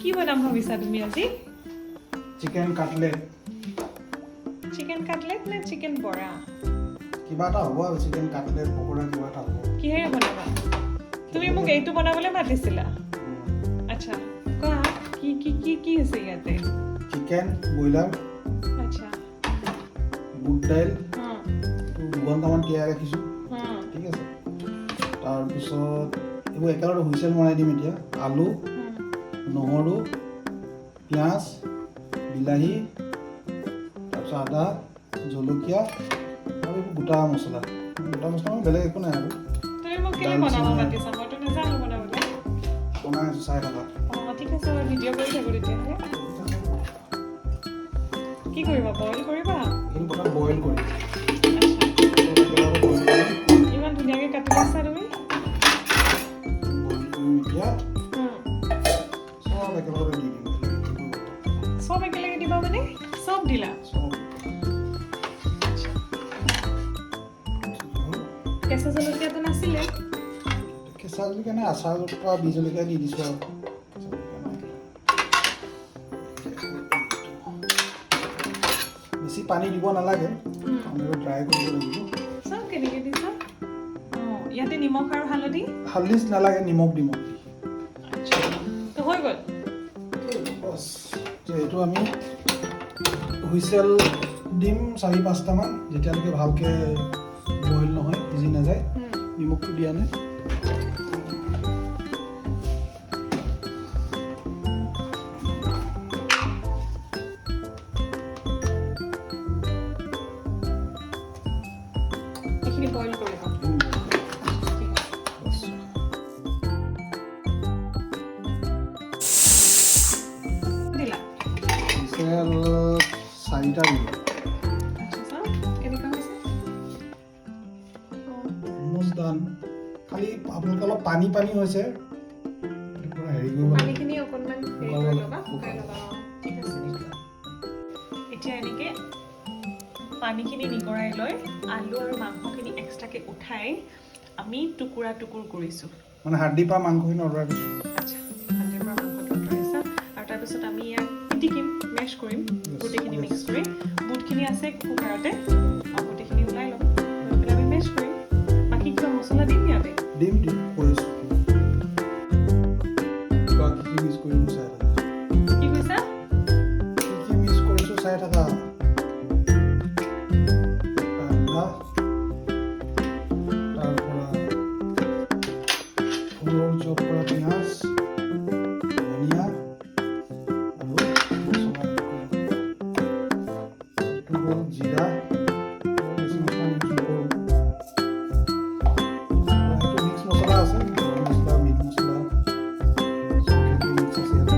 কি বনাম ভাবিছা তুমি আজি? Chicken cutlet. চিকেন কাটলেট নে চিকেন বৰা? কিবা এটা হ'ব আৰু চিকেন কাটলেট পকৰা কিবা এটা হ'ব। কিহেৰে বনাবা? তুমি মোক এইটো বনাবলৈ মাতিছিলা। আচ্ছা কোৱা কি কি কি কি আছে ইয়াতে? চিকেন ব্ৰইলাৰ, আচ্ছা বুট দাইল হুম 2 ঘণ্টামান তিয়াই ৰাখিছোঁ। হুম ঠিক আছে, তাৰপিছত এইবোৰ একেলগে হুইচেল মৰাই দিম এতিয়া। আলু, নহৰু, পিঁয়াজ, বিলাহী, তাৰপিছত আদা, জলকীয়া আৰু এইবোৰ গোটা মছলা মানে বেলেগ একো নাই আৰু। তুমি মোক কেলে বনাব মাতিছা? মইতো নাজানো বনাবলৈ। বনাই আছোঁ, চাই থাকা। অঁ ঠিক আছে মই ভিডিঅ' কৰি থাকোঁ তেতিয়াহ'লে। কি কৰিবা? বইল কৰিবা? এইখিনি প্ৰথম বইল কৰিম। আচ্ছা ইমান ধুনীয়াকৈ কাটি লৈছা তুমি? বইল কৰিম এতিয়া। চব একেলগে দি দিম। চব একেলগে দিবা মানে? চব দিলা? চব কেঁচা জলকীয়াটো নাছিলে? কেঁচা জলকীয়া নাই, আচাৰ পৰা বি জলকীয়া দি দিছোঁ আৰু। বেছি পানী দিব নালাগে, ড্ৰাই কৰিব লাগিব। চব কেনেকৈ দিছা? অঁ ইয়াতে নিমখ আৰু হালধি? হালধি নালাগে, নিমখ দিম। আচ্ছা তো হৈ গ'ল? বছ এইটো আমি হুইচেল দিম 4-5টামান, যেতিয়ালৈকে ভালকৈ বইল নহয়, সিজি নাযায়। নিমখটো দিয়া নাই। এইখিনি বইল কৰিবা? দিলা? হুইচেল 4টা দিম। আচ্ছা কেনেকুৱা হৈছে? অলমষ্ট ডান। খালি আপোনালোকে অলপ পানী পানী হৈছে, পূৰা হেৰি কৰিব লাগিব। পানীখিনি অকণমান হেৰি কৰি ল'বা, শুকাই ল'বা। অঁ ঠিক আছে। এতিয়া এনেকৈ পানীখিনি নিগৰাই লৈ আলু আৰু মাংসখিনি এক্সট্ৰাকৈ উঠাই আমি টুকুৰা টুকুৰ কৰিছোঁ। মানে হাৰ্দিৰ পৰা মাংসখিনি অৰ্ডাৰ দিছোঁ। আচ্ছা হালধিৰ পৰা মাংসটো আঁতৰাইছা আৰু তাৰপিছত আমি ইয়াক পিটিকিম, মেছ কৰিম গোটেইখিনি মিক্স কৰি। বুটখিনি আছে কুকাৰতে, গোটেইখিনি ওলাই ল'ম, লৈ পেলাই আমি মেছ কৰিম। বাকী কিবা মছলা দিম ইয়াতে? দিম কৰিছোঁ। কি মিক্স কৰিছোঁ চাই থাকা। কি কৈছা? কি মিক্স কৰিছোঁ চাই থাকা। তাৰপৰা সৰু চপ কৰা পিঁয়াজ, ধনিয়া আৰু মছলা এইটো হ'ল জিৰা। বেছি মছলা ইউজ নকৰোঁ। এইটো মিক্স মছলা আছে, গৰম মছলা, মিট মছলা, চবখিনি মিক্স আছে ইয়াত।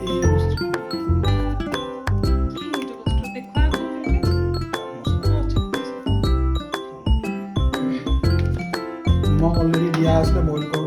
এই বস্তুটো কি সেইটো বস্তু দেখুওৱা আকৌ ভালকৈ? নিমখ অলৰেডি দিয়া আছিলে বইল কৰা।